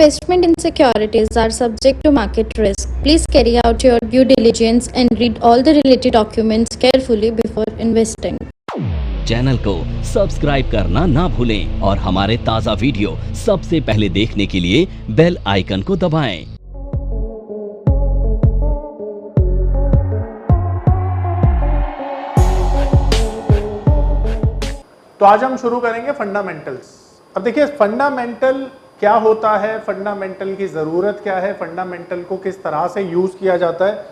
Investment in securities are subject to market risk. Please carry out your due diligence and read all the related documents carefully before investing. Channel को subscribe करना ना भूलें और हमारे ताज़ा video सबसे पहले देखने के लिए बेल आइकन को दबाएं। तो आज हम शुरू करेंगे फंडामेंटल्स। अब देखिए फंडामेंटल क्या होता है, फंडामेंटल की ज़रूरत क्या है, फंडामेंटल को किस तरह से यूज़ किया जाता है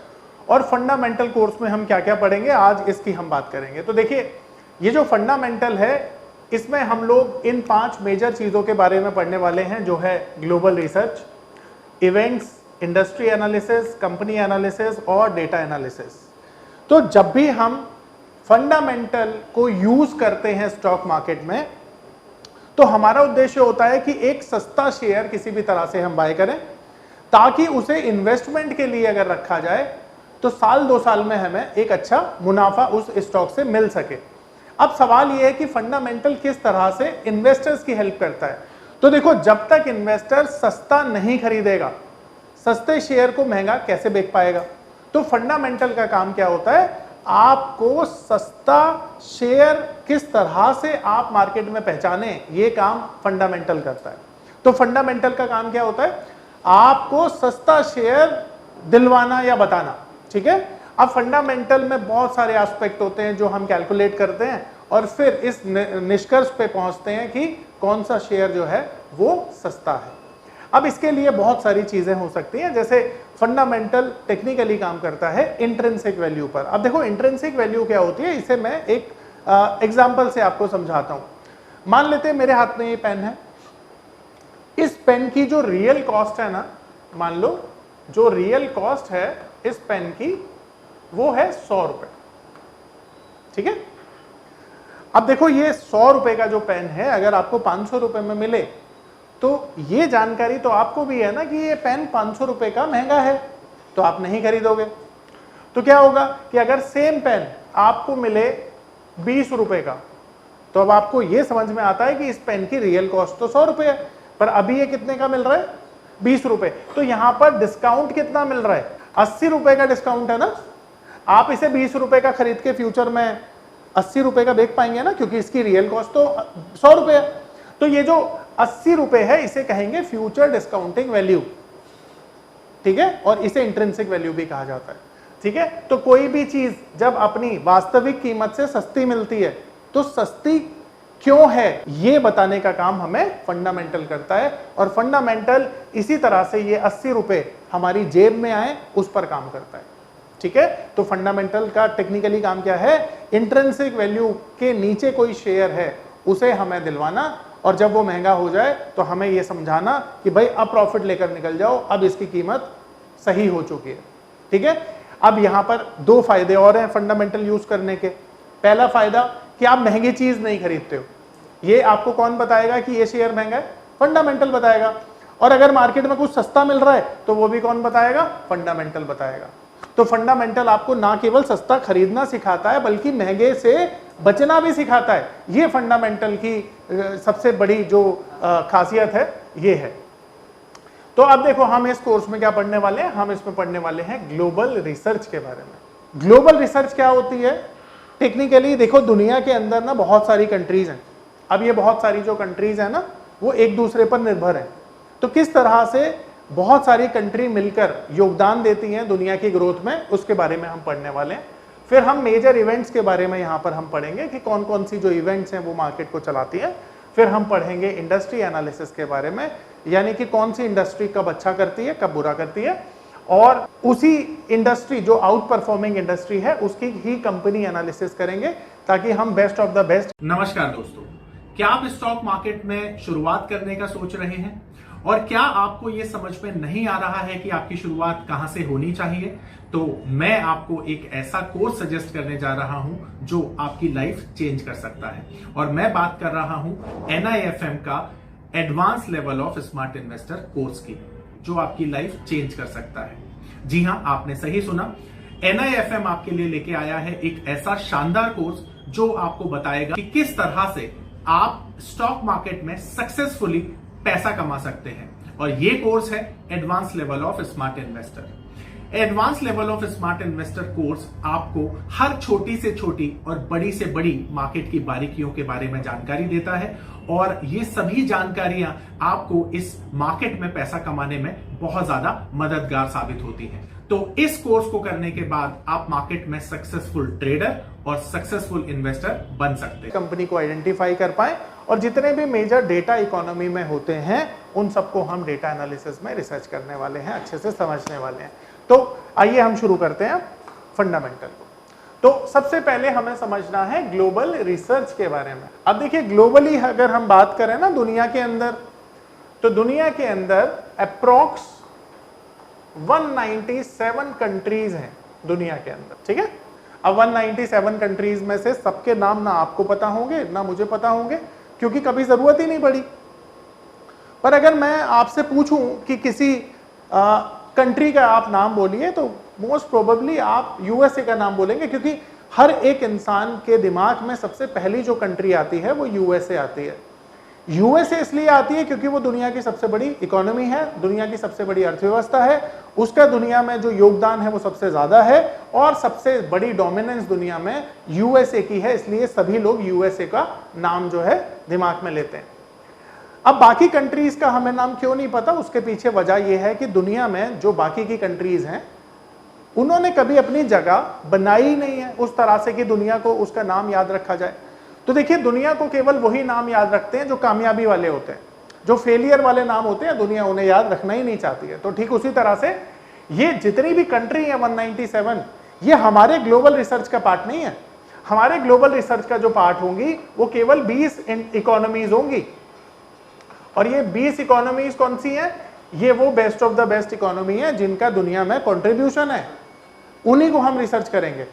और फंडामेंटल कोर्स में हम क्या क्या पढ़ेंगे, आज इसकी हम बात करेंगे। तो देखिए ये जो फंडामेंटल है इसमें हम लोग इन 5 मेजर चीज़ों के बारे में पढ़ने वाले हैं, जो है global research, events, industry analysis, company analysis और डेटा एनालिसिस। तो जब भी हम फंडामेंटल को यूज करते हैं स्टॉक मार्केट में, तो हमारा उद्देश्य होता है कि एक सस्ता शेयर किसी भी तरह से हम बाय करें ताकि उसे इन्वेस्टमेंट के लिए अगर रखा जाए तो साल 2 साल में हमें एक अच्छा मुनाफा उस स्टॉक से मिल सके। अब सवाल यह है कि फंडामेंटल किस तरह से इन्वेस्टर्स की हेल्प करता है। तो देखो, जब तक इन्वेस्टर सस्ता नहीं खरीदेगा, सस्ते शेयर को महंगा कैसे बेच पाएगा। तो फंडामेंटल का काम क्या होता है, आपको सस्ता शेयर किस तरह से आप मार्केट में पहचाने, ये काम फंडामेंटल करता है। तो फंडामेंटल का काम क्या होता है, आपको सस्ता शेयर दिलवाना या बताना। ठीक है। अब फंडामेंटल में बहुत सारे एस्पेक्ट होते हैं जो हम कैलकुलेट करते हैं और फिर इस निष्कर्ष पे पहुंचते हैं कि कौन सा शेयर जो है वो सस्ता है। अब इसके लिए बहुत सारी चीजें हो सकती हैं, जैसे फंडामेंटल टेक्निकली काम करता है इंट्रिंसिक वैल्यू पर। अब देखो इंट्रिंसिक वैल्यू क्या होती है, इसे मैं एक एग्जांपल से आपको समझाता हूं। मान लेते हैं मेरे हाथ में ये पेन है, इस पेन की जो रियल कॉस्ट है ना, मान लो जो रियल कॉस्ट है इस पेन की वो है 100 रुपए। ठीक है। अब देखो ये 100 रुपए का जो पेन है अगर आपको 500 रुपए में मिले तो ये जानकारी तो आपको भी है ना कि ये पेन 500 रुपए का महंगा है, तो आप नहीं खरीदोगे। तो क्या होगा कि अगर सेम पेन आपको मिले 20 रुपए का, तो अब आपको ये समझ में आता है कि इस पेन की रियल कॉस्ट तो 100 रुपए है, पर अभी ये कितने का मिल रहा है, 20 रुपए। तो यहां पर डिस्काउंट कितना मिल रहा है, 80 रुपए का डिस्काउंट है ना। आप इसे 20 रुपए का खरीद के फ्यूचर में 80 रुपए का बेच पाएंगे ना, क्योंकि इसकी रियल कॉस्ट तो 100 रुपए है। तो ये जो 80 रुपए है इसे कहेंगे फ्यूचर डिस्काउंटिंग वैल्यू। ठीक है। और इसे इंट्रिंसिक वैल्यू भी कहा जाता है। ठीक है। तो कोई भी चीज जब अपनी वास्तविक कीमत से सस्ती मिलती है तो सस्ती क्यों है ये बताने का काम हमें फंडामेंटल करता है, और फंडामेंटल इसी तरह से ये 80 रुपए हमारी जेब में आए उस पर काम करता है। ठीक है। तो फंडामेंटल का टेक्निकली काम क्या है, इंट्रिंसिक वैल्यू के नीचे कोई शेयर है उसे हमें दिलवाना, और जब वो महंगा हो जाए तो हमें ये समझाना कि भाई अब प्रॉफिट लेकर निकल जाओ, अब इसकी कीमत सही हो चुकी है। ठीक है। अब यहां पर 2 फायदे और हैं फंडामेंटल यूज करने के। पहला फायदा कि आप महंगी चीज नहीं खरीदते हो। ये आपको कौन बताएगा कि ये शेयर महंगा है, फंडामेंटल बताएगा। और अगर मार्केट में कुछ सस्ता मिल रहा है तो वो भी कौन बताएगा, फंडामेंटल बताएगा। तो फंडामेंटल आपको ना केवल सस्ता खरीदना सिखाता है बल्कि महंगे से बचना भी सिखाता है। ये फंडामेंटल की सबसे बड़ी जो खासियत है ये है। तो अब देखो हम इस कोर्स में क्या पढ़ने वाले हैं, हम इसमें पढ़ने वाले हैं ग्लोबल रिसर्च के बारे में। ग्लोबल रिसर्च क्या होती है, टेक्निकली देखो दुनिया के अंदर ना बहुत सारी कंट्रीज हैं। अब ये बहुत सारी जो कंट्रीज है ना वो एक दूसरे पर निर्भर है। तो किस तरह से बहुत सारी कंट्री मिलकर योगदान देती हैं दुनिया की ग्रोथ में, उसके बारे में हम पढ़ने वाले हैं। फिर हम मेजर इवेंट्स के बारे में यहाँ पर हम पढ़ेंगे कि कौन कौन सी जो इवेंट्स हैं वो मार्केट को चलाती हैं। फिर हम पढ़ेंगे इंडस्ट्री एनालिसिस के बारे में, यानी कि कौन सी इंडस्ट्री कब अच्छा करती है कब बुरा करती है, और उसी इंडस्ट्री जो आउट परफॉर्मिंग इंडस्ट्री है उसकी ही कंपनी एनालिसिस करेंगे ताकि हम बेस्ट ऑफ द बेस्ट। नमस्कार दोस्तों, क्या आप स्टॉक मार्केट में शुरुआत करने का सोच रहे हैं और क्या आपको यह समझ में नहीं आ रहा है कि आपकी शुरुआत कहां से होनी चाहिए, तो मैं आपको एक ऐसा कोर्स सजेस्ट करने जा रहा हूं जो आपकी लाइफ चेंज कर सकता है। और मैं बात कर रहा हूं NIFM का advance level of smart investor course की, जो आपकी लाइफ चेंज कर सकता है। जी हां, आपने सही सुना, NIFM आपके लिए लेके आया है एक ऐसा शानदार कोर्स जो आपको बताएगा कि किस तरह से आप स्टॉक मार्केट में सक्सेसफुली पैसा कमा सकते हैं। और ये कोर्स है advance level of smart investor. Advance level of smart investor course आपको हर छोटी से छोटी और बड़ी से बड़ी मार्केट की बारीकियों के बारे में जानकारी देता है और ये सभी जानकारियां आपको इस मार्केट में पैसा कमाने में बहुत ज्यादा मददगार साबित होती हैं। तो इस कोर्स को करने के बाद आप मार्केट में सक्सेसफुल ट्रेडर और सक्सेसफुल इन्वेस्टर बन सकते हैं। कंपनी को आइडेंटिफाई कर पाए और जितने भी मेजर डेटा इकोनॉमी में होते हैं उन सबको हम डेटा एनालिसिस में रिसर्च करने वाले हैं, अच्छे से समझने वाले हैं। तो आइए हम शुरू करते हैं फंडामेंटल को। तो सबसे पहले हमें समझना है ग्लोबल रिसर्च के बारे में। अब देखिए ग्लोबली अगर हम बात करें ना दुनिया के अंदर, तो दुनिया के अंदर अप्रोक्स 197 कंट्रीज हैं दुनिया के अंदर, ठीक है। अब 197 कंट्रीज में से सबके नाम ना आपको पता होंगे ना मुझे पता होंगे, क्योंकि कभी जरूरत ही नहीं पड़ी। पर अगर मैं आपसे पूछूं कि किसी कंट्री का आप नाम बोलिए तो मोस्ट प्रोबेबली आप यूएसए का नाम बोलेंगे, क्योंकि हर एक इंसान के दिमाग में सबसे पहली जो कंट्री आती है वो यूएसए आती है। यूएसए इसलिए आती है क्योंकि वो दुनिया की सबसे बड़ी इकोनॉमी है, दुनिया की सबसे बड़ी अर्थव्यवस्था है, उसका दुनिया में जो योगदान है वो सबसे ज्यादा है और सबसे बड़ी डोमिनेंस दुनिया में यूएसए की है, इसलिए सभी लोग यूएसए का नाम जो है दिमाग में लेते हैं। अब बाकी कंट्रीज का हमें नाम क्यों नहीं पता, उसके पीछे वजह यह है कि दुनिया में जो बाकी की कंट्रीज हैं उन्होंने कभी अपनी जगह बनाई नहीं है उस तरह से कि दुनिया को उसका नाम याद रखा जाए। तो देखिए दुनिया को केवल वही नाम याद रखते हैं जो कामयाबी वाले होते हैं, जो फेलियर वाले नाम होते हैं दुनिया उन्हें याद रखना ही नहीं चाहती है। तो ठीक उसी तरह से ये जितनी भी कंट्री है 197, ये हमारे ग्लोबल रिसर्च का पार्ट नहीं है। हमारे ग्लोबल रिसर्च का जो पार्ट होंगी वो केवल 20 इकोनॉमीज होंगी, और ये 20 इकोनॉमीज कौन सी हैं? ये वो best of the best economy है जिनका दुनिया में कंट्रीब्यूशन है, उन्हीं को हम रिसर्च करेंगे।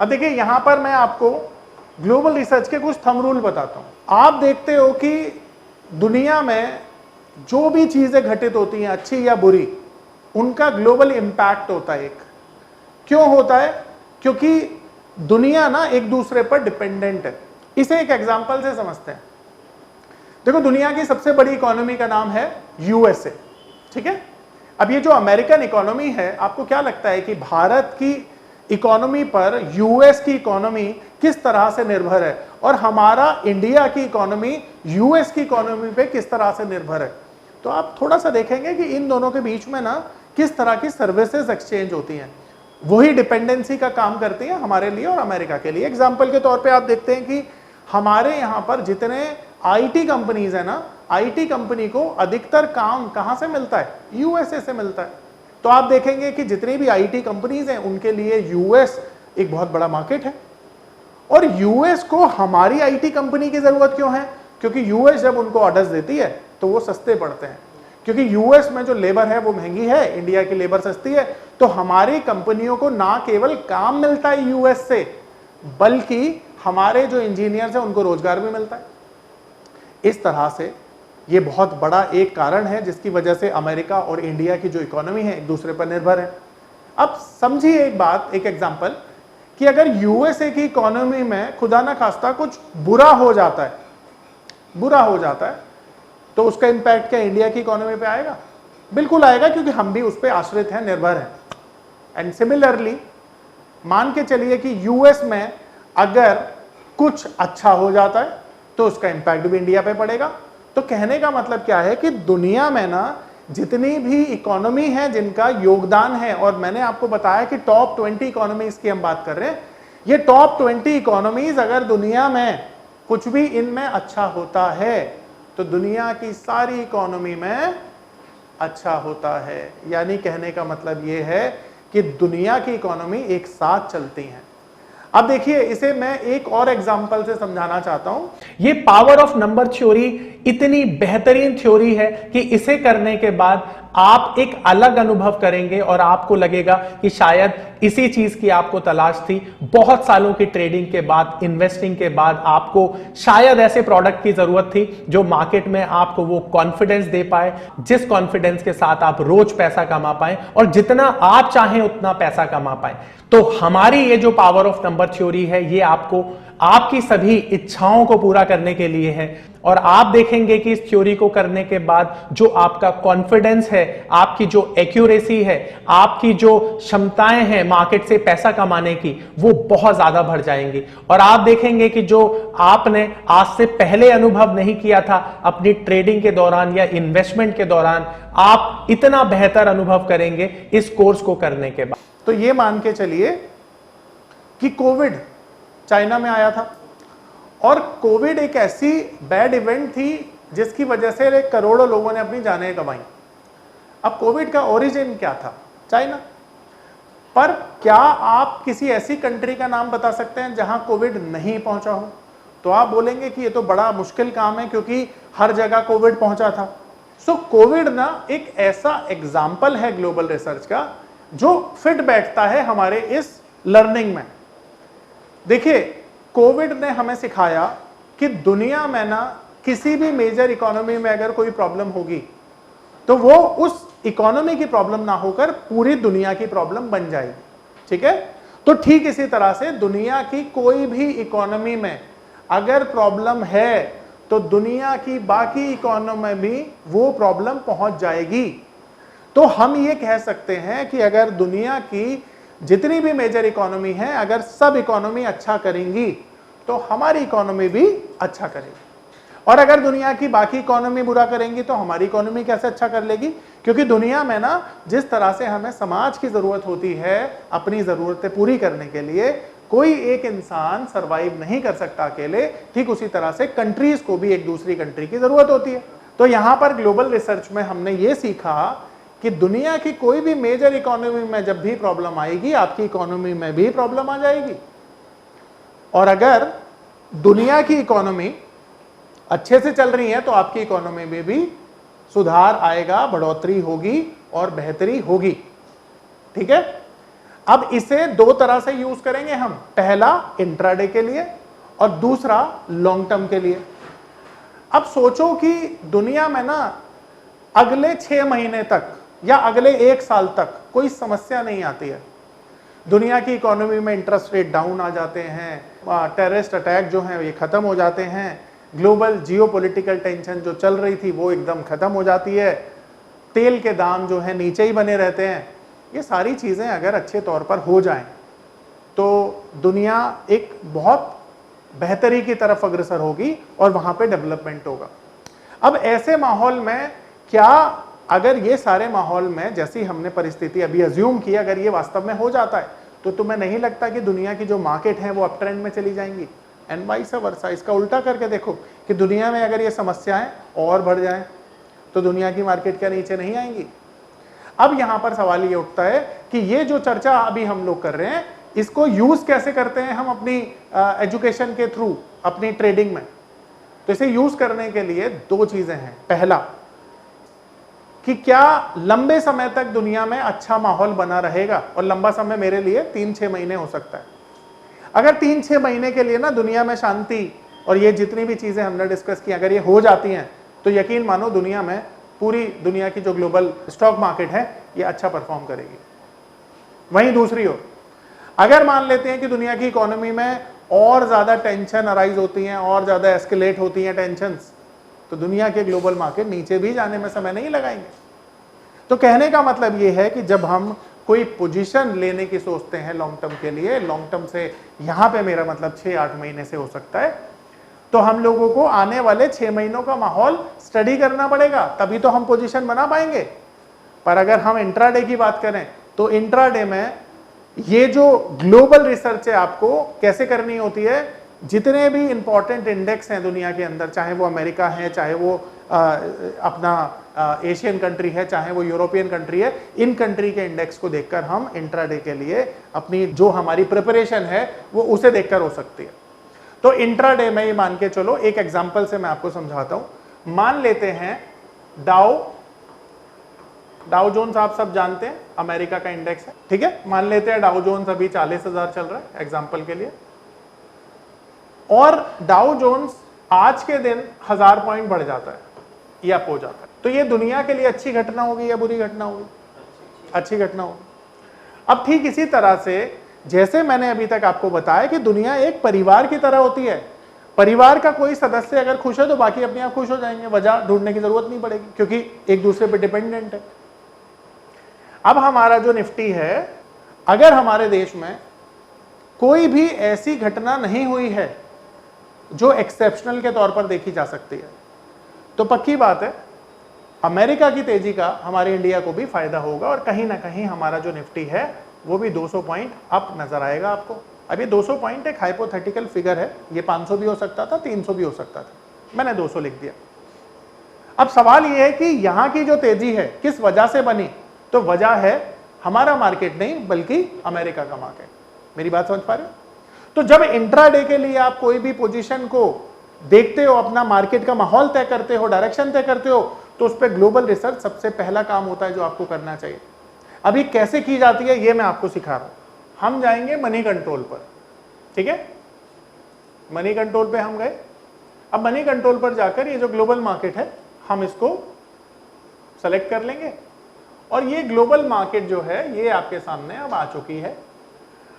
अब देखिए यहां पर मैं आपको ग्लोबल रिसर्च के कुछ थंब रूल बताता हूं। आप देखते हो कि दुनिया में जो भी चीजें घटित होती हैं अच्छी या बुरी, उनका ग्लोबल इंपैक्ट होता है। एक क्यों होता है? क्योंकि दुनिया ना एक दूसरे पर डिपेंडेंट है। इसे एक एग्जांपल से समझते हैं। देखो दुनिया की सबसे बड़ी इकोनॉमी का नाम है यूएसए, ठीक है। अब ये जो अमेरिकन इकोनॉमी है, आपको क्या लगता है कि भारत की इकोनॉमी पर यूएस की इकोनॉमी किस तरह से निर्भर है और हमारा इंडिया की इकोनॉमी यूएस की इकोनॉमी पे किस तरह से निर्भर है? तो आप थोड़ा सा देखेंगे कि इन दोनों के बीच में ना किस तरह की सर्विसेज एक्सचेंज होती हैं, वही डिपेंडेंसी का काम करती हैं हमारे लिए और अमेरिका के लिए। एग्जाम्पल के तौर पे आप देखते हैं कि हमारे यहाँ पर जितने आईटी कंपनीज है ना, आईटी कंपनी को अधिकतर काम कहाँ से मिलता है? यूएसए से मिलता है। तो आप देखेंगे कि जितनी भी आईटी कंपनीज हैं उनके लिए यूएस एक बहुत बड़ा मार्केट है। और यूएस को हमारी आईटी कंपनी की जरूरत क्यों है? क्योंकि यूएस जब उनको ऑर्डर्स देती है तो वो सस्ते पड़ते हैं, क्योंकि यूएस में जो लेबर है वो महंगी है, इंडिया की लेबर सस्ती है। तो हमारी कंपनियों को ना केवल काम मिलता है यूएस से, बल्कि हमारे जो इंजीनियर्स हैं उनको रोजगार भी मिलता है। इस तरह से ये बहुत बड़ा एक कारण है जिसकी वजह से अमेरिका और इंडिया की जो इकोनॉमी है एक दूसरे पर निर्भर है। अब समझिए एक बात, एक एग्जांपल, कि अगर यूएसए की इकोनॉमी में खुदा ना खास्ता कुछ बुरा हो जाता है, तो उसका इंपैक्ट क्या इंडिया की इकोनॉमी पे आएगा? बिल्कुल आएगा, क्योंकि हम भी उस पर आश्रित हैं, निर्भर हैं। एंड सिमिलरली मान के चलिए कि यूएस में अगर कुछ अच्छा हो जाता है तो उसका इंपैक्ट भी इंडिया पे पड़ेगा। तो कहने का मतलब क्या है कि दुनिया में ना जितनी भी इकोनॉमी है जिनका योगदान है, और मैंने आपको बताया कि टॉप 20 इकोनॉमीज की हम बात कर रहे हैं, ये टॉप 20 इकोनॉमीज अगर दुनिया में कुछ भी इनमें अच्छा होता है तो दुनिया की सारी इकोनॉमी में अच्छा होता है। यानी कहने का मतलब ये है कि दुनिया की इकोनॉमी एक साथ चलती है। अब देखिए इसे मैं एक और एग्जांपल से समझाना चाहता हूं। ये पावर ऑफ नंबर थ्योरी इतनी बेहतरीन थ्योरी है कि इसे करने के बाद आप एक अलग अनुभव करेंगे और आपको लगेगा कि शायद इसी चीज की आपको तलाश थी। बहुत सालों की ट्रेडिंग के बाद, इन्वेस्टिंग के बाद आपको शायद ऐसे प्रोडक्ट की जरूरत थी जो मार्केट में आपको वो कॉन्फिडेंस दे पाए, जिस कॉन्फिडेंस के साथ आप रोज पैसा कमा पाए और जितना आप चाहें उतना पैसा कमा पाए। तो हमारी ये जो पावर ऑफ नंबर थ्योरी है ये आपको आपकी सभी इच्छाओं को पूरा करने के लिए है। और आप देखेंगे कि इस थ्योरी को करने के बाद जो आपका कॉन्फिडेंस है, आपकी जो एक्यूरेसी है, आपकी जो क्षमताएं हैं मार्केट से पैसा कमाने की, वो बहुत ज्यादा बढ़ जाएंगी। और आप देखेंगे कि जो आपने आज से पहले अनुभव नहीं किया था अपनी ट्रेडिंग के दौरान या इन्वेस्टमेंट के दौरान, आप इतना बेहतर अनुभव करेंगे इस कोर्स को करने के बाद। तो ये मान के चलिए कि कोविड चाइना में आया था और कोविड एक ऐसी बैड इवेंट थी जिसकी वजह से करोड़ों लोगों ने अपनी जानें गंवाई। अब कोविड का ओरिजिन क्या था? चाइना। पर क्या आप किसी ऐसी कंट्री का नाम बता सकते हैं जहां कोविड नहीं पहुंचा हो? तो आप बोलेंगे कि ये तो बड़ा मुश्किल काम है क्योंकि हर जगह कोविड पहुंचा था। सो कोविड ना एक ऐसा एग्जाम्पल है ग्लोबल रिसर्च का जो फिट बैठता है हमारे इस लर्निंग में। देखिए, कोविड ने हमें सिखाया कि दुनिया में ना किसी भी मेजर इकोनॉमी में अगर कोई प्रॉब्लम होगी तो वो उस इकोनॉमी की प्रॉब्लम ना होकर पूरी दुनिया की प्रॉब्लम बन जाएगी। ठीक है? तो ठीक इसी तरह से दुनिया की कोई भी इकोनॉमी में अगर प्रॉब्लम है तो दुनिया की बाकी इकोनॉमी में भी वो प्रॉब्लम पहुंच जाएगी। तो हम ये कह सकते हैं कि अगर दुनिया की जितनी भी मेजर इकोनॉमी है, अगर सब इकोनॉमी अच्छा करेंगी तो हमारी इकोनॉमी भी अच्छा करेगी। और अगर दुनिया की बाकी इकोनॉमी बुरा करेंगी तो हमारी इकोनॉमी कैसे अच्छा कर लेगी? क्योंकि दुनिया में ना जिस तरह से हमें समाज की जरूरत होती है अपनी जरूरतें पूरी करने के लिए, कोई एक इंसान सरवाइव नहीं कर सकता अकेले, ठीक उसी तरह से कंट्रीज को भी एक दूसरी कंट्री की जरूरत होती है। तो यहां पर ग्लोबल रिसर्च में हमने ये सीखा कि दुनिया की कोई भी मेजर इकोनॉमी में जब भी प्रॉब्लम आएगी, आपकी इकोनॉमी में भी प्रॉब्लम आ जाएगी। और अगर दुनिया की इकोनॉमी अच्छे से चल रही है तो आपकी इकोनॉमी में भी सुधार आएगा, बढ़ोतरी होगी और बेहतरी होगी। ठीक है? अब इसे दो तरह से यूज करेंगे हम, पहला इंट्राडे के लिए और दूसरा लॉन्ग टर्म के लिए। अब सोचो कि दुनिया में ना अगले 6 महीने तक या अगले 1 साल तक कोई समस्या नहीं आती है, दुनिया की इकोनॉमी में इंटरेस्ट रेट डाउन आ जाते हैं, टेररिस्ट अटैक जो हैं ये खत्म हो जाते हैं, ग्लोबल जियोपॉलिटिकल टेंशन जो चल रही थी वो एकदम खत्म हो जाती है, तेल के दाम जो है नीचे ही बने रहते हैं। ये सारी चीजें अगर अच्छे तौर पर हो जाएं तो दुनिया एक बहुत बेहतरी की तरफ अग्रसर होगी और वहां पे डेवलपमेंट होगा। अब ऐसे माहौल में क्या, अगर ये सारे माहौल में जैसी हमने परिस्थिति अभी अज्यूम की, अगर ये वास्तव में हो जाता है तो तुम्हें नहीं लगता कि दुनिया की जो मार्केट है वो अप ट्रेंड में चली जाएंगी? And vice versa. इसका उल्टा करके देखो कि दुनिया में अगर ये समस्याएं और बढ़ जाएं तो दुनिया की मार्केट क्या नीचे नहीं आएंगी? अब यहां पर सवाल ये उठता है कि ये जो चर्चा अभी हम लोग कर रहे हैं इसको यूज कैसे करते हैं हम अपनी एजुकेशन के थ्रू, अपनी ट्रेडिंग में। तो इसे यूज करने के लिए दो चीजें हैं। पहला कि क्या लंबे समय तक दुनिया में अच्छा माहौल बना रहेगा, और लंबा समय मेरे लिए 3-6 महीने हो सकता है। अगर 3-6 महीने के लिए ना दुनिया में शांति और ये जितनी भी चीजें हमने डिस्कस की अगर ये हो जाती हैं तो यकीन मानो दुनिया में, पूरी दुनिया की जो ग्लोबल स्टॉक मार्केट है ये अच्छा परफॉर्म करेगी। वहीं दूसरी ओर अगर मान लेते हैं कि दुनिया की इकोनॉमी में और ज्यादा टेंशन अराइज होती हैं और ज्यादा एस्केलेट होती हैं टेंशंस, तो दुनिया के ग्लोबल मार्केट नीचे भी जाने में समय नहीं लगाएंगे। तो कहने का मतलब ये है कि जब हम कोई पोजीशन लेने की सोचते हैं लॉन्ग टर्म के लिए, लॉन्ग टर्म से यहां पे मेरा मतलब 6-8 महीने से हो सकता है, तो हम लोगों को आने वाले 6 महीनों का माहौल स्टडी करना पड़ेगा, तभी तो हम पोजीशन बना पाएंगे। पर अगर हम इंट्राडे की बात करें तो इंट्राडे में ये जो ग्लोबल रिसर्च है आपको कैसे करनी होती है, जितने भी इंपॉर्टेंट इंडेक्स हैं दुनिया के अंदर, चाहे वो अमेरिका है, चाहे वो अपना एशियन कंट्री है, चाहे वो यूरोपियन कंट्री है, इन कंट्री के इंडेक्स को देखकर हम इंट्राडे के लिए अपनी जो हमारी प्रिपरेशन है वो उसे देखकर हो सकती है। तो इंट्राडे में ये मान के चलो, एक एग्जांपल से मैं आपको समझाता हूं। मान लेते हैं डाउ जोन्स, आप सब जानते हैं अमेरिका का इंडेक्स है, ठीक है। मान लेते हैं डाउ जोन्स अभी 40,000 चल रहा है एग्जांपल के लिए, और डाउ जोन्स आज के दिन 1000 पॉइंट बढ़ जाता है या अप हो जाता है, तो ये दुनिया के लिए अच्छी घटना होगी या बुरी घटना होगी? अच्छी घटना होगी। अब ठीक इसी तरह से जैसे मैंने अभी तक आपको बताया कि दुनिया एक परिवार की तरह होती है। परिवार का कोई सदस्य अगर खुश है तो बाकी अपने आप खुश हो जाएंगे, वजह ढूंढने की जरूरत नहीं पड़ेगी क्योंकि एक दूसरे पर डिपेंडेंट है। अब हमारा जो निफ्टी है, अगर हमारे देश में कोई भी ऐसी घटना नहीं हुई है जो एक्सेप्शनल के तौर पर देखी जा सकती है, तो पक्की बात है अमेरिका की तेजी का हमारे इंडिया को भी फायदा होगा और कहीं ना कहीं हमारा जो निफ्टी है वो भी 200 पॉइंट अप नजर आएगा आपको। अब ये 200 पॉइंट एक हाइपोथेटिकल फिगर है, ये 500 भी हो सकता था, 300 भी हो सकता था, मैंने 200 लिख दिया। अब सवाल ये है कि यहां की जो तेजी है किस वजह से बनी, तो वजह है हमारा मार्केट नहीं बल्कि अमेरिका का मार्केट। मेरी बात समझ पा रहे हो? तो जब इंट्राडे के लिए आप कोई भी पोजीशन को देखते हो, अपना मार्केट का माहौल तय करते हो, डायरेक्शन तय करते हो, तो उस पर ग्लोबल रिसर्च सबसे पहला काम होता है जो आपको करना चाहिए। अभी कैसे की जाती है ये मैं आपको सिखा रहा हूं। हम जाएंगे मनी कंट्रोल पर, ठीक है? मनी कंट्रोल पे हम गए। अब मनी कंट्रोल पर जाकर ये जो ग्लोबल मार्केट है हम इसको सेलेक्ट कर लेंगे और ये ग्लोबल मार्केट जो है ये आपके सामने अब आ चुकी है।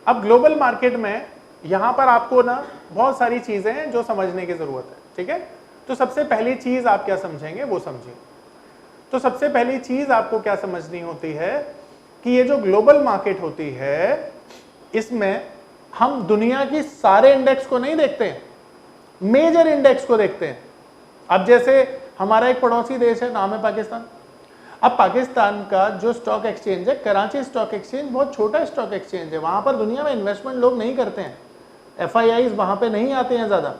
अब ग्लोबल मार्केट में यहां पर आपको ना बहुत सारी चीजें हैं जो समझने की जरूरत है, ठीक है? तो सबसे पहली चीज आप क्या समझेंगे वो समझिए। तो सबसे पहली चीज आपको क्या समझनी होती है कि ये जो ग्लोबल मार्केट होती है इसमें हम दुनिया की सारे इंडेक्स को नहीं देखते हैं, मेजर इंडेक्स को देखते हैं। अब जैसे हमारा एक पड़ोसी देश है, नाम है पाकिस्तान। अब पाकिस्तान का जो स्टॉक एक्सचेंज है कराची स्टॉक एक्सचेंज बहुत छोटा स्टॉक एक्सचेंज है, वहां पर दुनिया में इन्वेस्टमेंट लोग नहीं करते हैं, FIIs वहां पे नहीं आते हैं ज्यादा।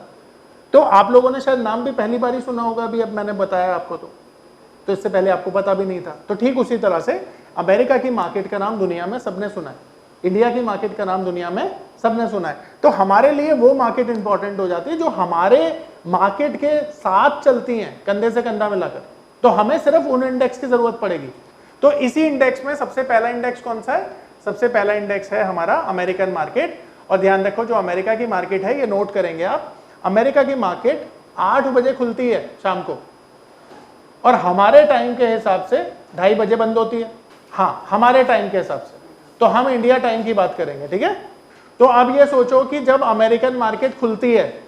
तो आप लोगों ने शायद नाम भी पहली बार ही सुना होगा, अभी अब मैंने बताया आपको, तो इससे पहले आपको पता भी नहीं था। तो ठीक उसी तरह से अमेरिका की मार्केट का नाम दुनिया में सबने सुना है, इंडिया की मार्केट का नाम दुनिया में सबने सुना है। तो हमारे लिए वो मार्केट इंपॉर्टेंट हो जाती है जो हमारे मार्केट के साथ चलती हैं, कंधे से कंधा मिलाकर। तो हमें सिर्फ उन इंडेक्स की जरूरत पड़ेगी। तो इसी इंडेक्स में सबसे पहला इंडेक्स कौन सा है? सबसे पहला इंडेक्स है हमारा अमेरिकन मार्केट। और ध्यान रखो जो अमेरिका की मार्केट है, ये नोट करेंगे आप, अमेरिका की मार्केट 8 बजे खुलती है शाम को और हमारे टाइम के हिसाब से 2:30 बजे बंद होती है। हाँ, हमारे टाइम के हिसाब से। तो हम इंडिया टाइम की बात करेंगे, ठीक है? तो अब ये सोचो कि जब अमेरिकन मार्केट खुलती है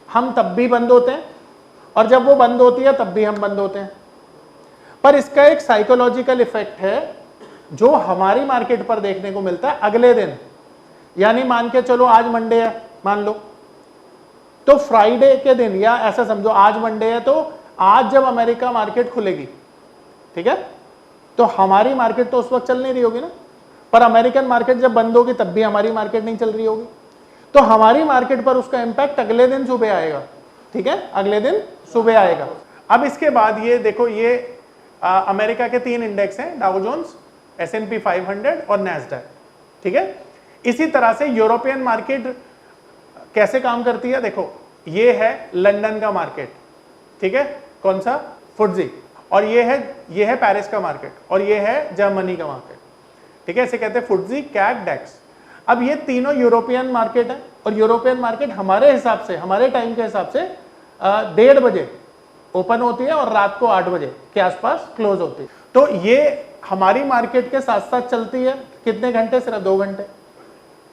हम तब भी बंद होते हैं और जब वो बंद होती है तब भी हम बंद होते हैं। पर इसका एक साइकोलॉजिकल इफेक्ट है जो हमारी मार्केट पर देखने को मिलता है अगले दिन। यानी मान के चलो आज मंडे है, मान लो, तो फ्राइडे के दिन, या ऐसा समझो आज मंडे है तो आज जब अमेरिका मार्केट खुलेगी, ठीक है, तो हमारी मार्केट तो उस वक्त चल नहीं रही होगी ना, पर अमेरिकन मार्केट जब बंद होगी तब भी हमारी मार्केट नहीं चल रही होगी। तो हमारी मार्केट पर उसका इंपैक्ट अगले दिन सुबह आएगा, ठीक है, अगले दिन सुबह आएगा। अब इसके बाद ये देखो, ये अमेरिका के 3 इंडेक्स हैं, डाउ जोन्स, S&P 500 और नैस्डैक, ठीक है। इसी तरह से यूरोपियन मार्केट कैसे काम करती है, देखो ये है लंदन का मार्केट, ठीक है, कौन सा, फुट्जी, और ये है पेरिस का मार्केट और ये है जर्मनी का मार्केट, ठीक है, इसे कहते हैं फुट्जी, कैग, डेक्स। अब ये तीनों यूरोपियन मार्केट है और यूरोपियन मार्केट हमारे हिसाब से, हमारे टाइम के हिसाब से 1:30 बजे ओपन होती है और रात को 8 बजे के आसपास क्लोज होती है। तो ये हमारी मार्केट के साथ साथ चलती है कितने घंटे, सिर्फ 2 घंटे,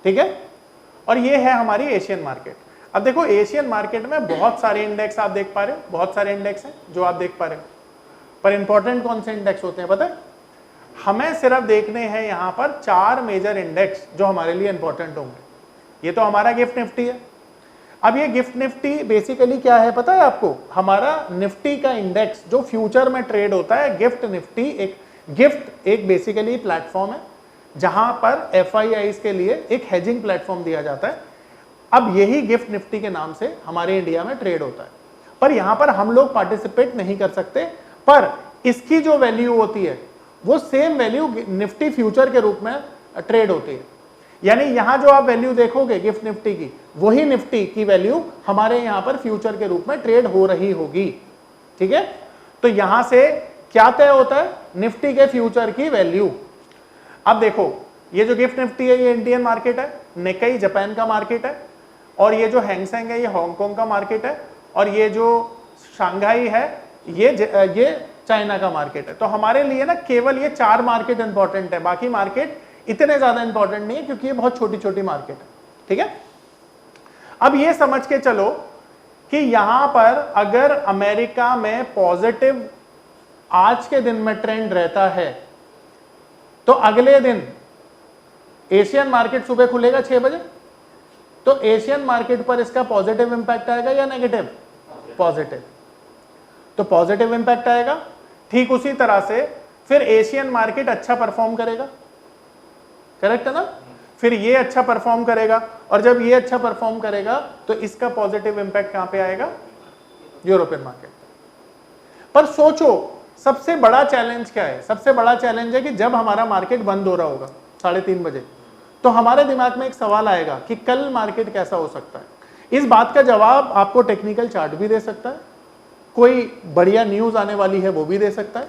ठीक है। और ये है हमारी एशियन मार्केट। अब देखो एशियन मार्केट में बहुत सारे इंडेक्स आप देख पा रहे हो, बहुत सारे इंडेक्स हैं जो आप देख पा रहे हो, पर इंपॉर्टेंट कौन से इंडेक्स होते हैं पता है? हमें सिर्फ देखने हैं यहां पर 4 मेजर इंडेक्स जो हमारे लिए इंपॉर्टेंट होंगे। ये तो हमारा गिफ्ट निफ्टी है। अब ये गिफ्ट निफ्टी बेसिकली क्या है पता है आपको? हमारा निफ्टी का इंडेक्स जो फ्यूचर में ट्रेड होता है, गिफ्ट निफ्टी एक बेसिकली प्लेटफॉर्म है जहां पर FIIs के लिए एक हेजिंग प्लेटफॉर्म दिया जाता है। अब यही गिफ्ट निफ्टी के नाम से हमारे इंडिया में ट्रेड होता है, पर यहां पर हम लोग पार्टिसिपेट नहीं कर सकते, पर इसकी जो वैल्यू होती है वो सेम वैल्यू निफ्टी फ्यूचर के रूप में ट्रेड होती है। यानी यहां जो आप वैल्यू देखोगे गिफ्ट निफ्टी की, वही निफ्टी की वैल्यू हमारे यहां पर फ्यूचर के रूप में ट्रेड हो रही होगी, ठीक है। तो यहां से क्या तय होता है? निफ्टी के फ्यूचर की वैल्यू। अब देखो ये जो गिफ्ट निफ्टी है ये इंडियन मार्केट है, निक्केई जापान का मार्केट है, और ये जो हैंगसेंग है ये हांगकांग का मार्केट है, और ये जो शंघाई है ये चाइना का मार्केट है। तो हमारे लिए ना केवल ये 4 मार्केट इंपॉर्टेंट है, बाकी मार्केट इतने ज्यादा इंपॉर्टेंट नहीं है क्योंकि ये बहुत छोटी छोटी मार्केट है, ठीक है। अब ये समझ के चलो कि यहां पर अगर अमेरिका में पॉजिटिव आज के दिन में ट्रेंड रहता है तो अगले दिन एशियन मार्केट सुबह खुलेगा 6 बजे, तो एशियन मार्केट पर इसका पॉजिटिव इंपैक्ट आएगा या नेगेटिव? पॉजिटिव। तो पॉजिटिव इंपैक्ट आएगा। ठीक उसी तरह से फिर एशियन मार्केट अच्छा परफॉर्म करेगा, करेक्ट है ना? फिर ये अच्छा परफॉर्म करेगा, और जब ये अच्छा परफॉर्म करेगा तो इसका पॉजिटिव इंपैक्ट कहां पे आएगा? European market. पर सोचो सबसे बड़ा चैलेंज क्या है? सबसे बड़ा चैलेंज है कि जब हमारा मार्केट बंद हो रहा होगा 3:30 बजे, तो हमारे दिमाग में एक सवाल आएगा कि कल मार्केट कैसा हो सकता है। इस बात का जवाब आपको टेक्निकल चार्ट भी दे सकता है, कोई बढ़िया न्यूज आने वाली है वो भी दे सकता है,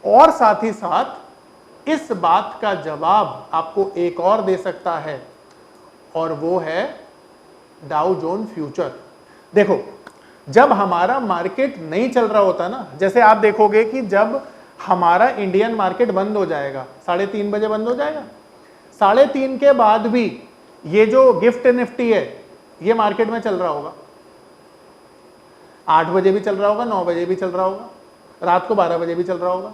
और साथ ही साथ इस बात का जवाब आपको एक और दे सकता है, और वो है डाउ जोन फ्यूचर। देखो जब हमारा मार्केट नहीं चल रहा होता ना, जैसे आप देखोगे कि जब हमारा इंडियन मार्केट बंद हो जाएगा 3:30 बजे बंद हो जाएगा, 3:30 के बाद भी ये जो गिफ्ट निफ्टी है ये मार्केट में चल रहा होगा, 8 बजे भी चल रहा होगा, 9 बजे भी चल रहा होगा, रात को 12 बजे भी चल रहा होगा।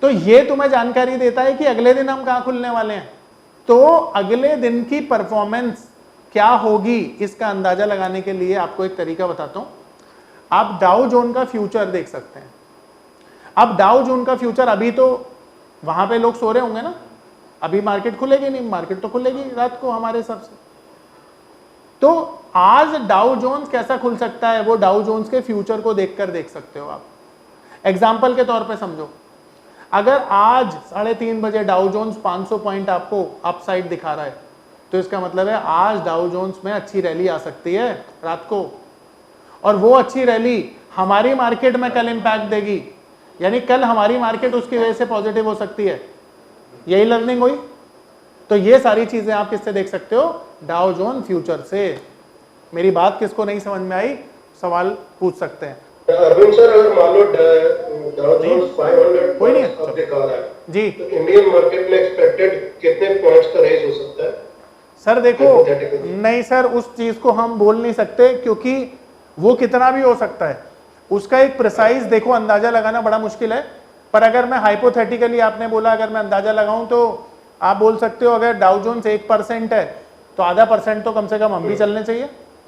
तो ये तुम्हें जानकारी देता है कि अगले दिन हम कहां खुलने वाले हैं। तो अगले दिन की परफॉर्मेंस क्या होगी इसका अंदाजा लगाने के लिए आपको एक तरीका बताता हूं। आप डाउ जोन का फ्यूचर देख सकते हैं। अब डाउ जोन का फ्यूचर, अभी तो वहां पे लोग सो रहे होंगे ना, अभी मार्केट खुलेगी नहीं, मार्केट तो खुलेगी रात को हमारे हिसाब से। तो आज डाउ जोन्स कैसा खुल सकता है वो डाउ जोन्स के फ्यूचर को देखकर देख सकते हो आप। एग्जाम्पल के तौर पे समझो, अगर आज 3:30 बजे डाउ जोन्स 500 पॉइंट आपको अपसाइड दिखा रहा है, तो इसका मतलब है आज डाउ जोन्स में अच्छी रैली आ सकती है रात को, और वो अच्छी रैली हमारी मार्केट में कल इंपैक्ट देगी, यानी कल हमारी मार्केट उसकी वजह से पॉजिटिव हो सकती है। यही लर्निंग हुई। तो ये सारी चीजें आप किससे देख सकते हो? डाउ जोन फ्यूचर से। मेरी बात किसको नहीं समझ में आई सवाल पूछ सकते हैं। अरविंद सर, अगर मान लो डाउ जोन्स 500 कोई नहीं है अब दिखा रहा है जी, तो इंडियन मार्केट में एक्सपेक्टेड कितने पॉइंट्स का रेंज हो सकता है? सर देखो नहीं सर, उस चीज को हम बोल नहीं सकते क्योंकि वो कितना भी हो सकता है, उसका एक प्रिसाइज देखो अंदाजा लगाना बड़ा मुश्किल है। पर अगर मैं हाइपोथेटिकली, आपने बोला अगर मैं अंदाजा लगाऊं, तो आप बोल सकते हो अगर डाउ जोन्स 1% है तो आधा % तो कम से कम हम भी चलने चाहिए।